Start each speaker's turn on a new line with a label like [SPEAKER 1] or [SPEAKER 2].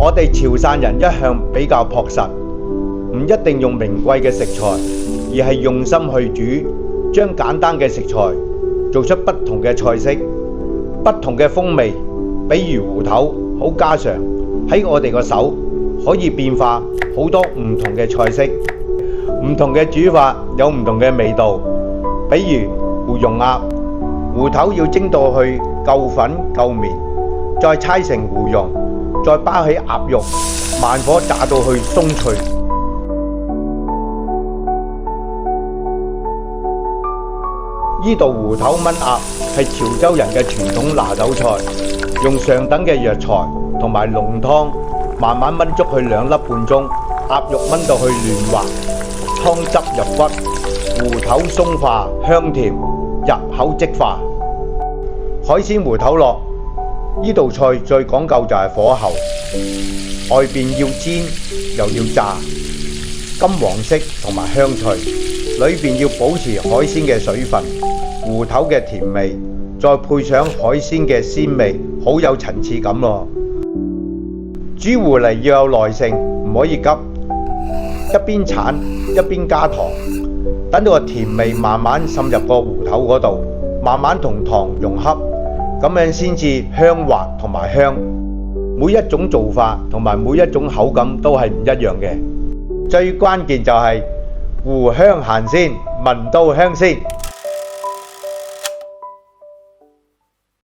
[SPEAKER 1] 我哋潮汕人一向比較樸實，唔一定用名貴嘅食材，而係用心去煮，將簡單嘅食材做出不同嘅菜式、不同嘅風味。比如芋頭好家常，喺我哋個手可以變化好多唔同嘅菜式，唔同嘅煮法有唔同嘅味道。比如胡蓉鴨，芋頭要蒸到去夠粉夠綿，再搓成胡蓉，再包起鴨肉，慢火炸到去鬆脆。呢道芋頭炆鴨係潮州人嘅傳統拿手菜，用上等嘅藥材同埋濃湯，慢慢炆足去2粒半鐘，鴨肉炆到去嫩滑，湯汁入骨，芋頭鬆化香甜，入口即化。海鮮芋頭烙，呢道菜最講究就係火候，外邊要煎又要炸，金黃色同埋香脆，裏邊要保持海鮮嘅水分、芋頭嘅甜味，再配上海鮮嘅鮮味，好有層次感咯。煮芋泥要有耐性，唔可以急，一邊鏟一邊加糖，等到個甜味慢慢滲入個芋頭嗰度，慢慢同糖融合，咁樣先至香滑同埋香。每一種做法同埋每一種口感都係唔一樣嘅，最關鍵就係芋香行先，聞到香先。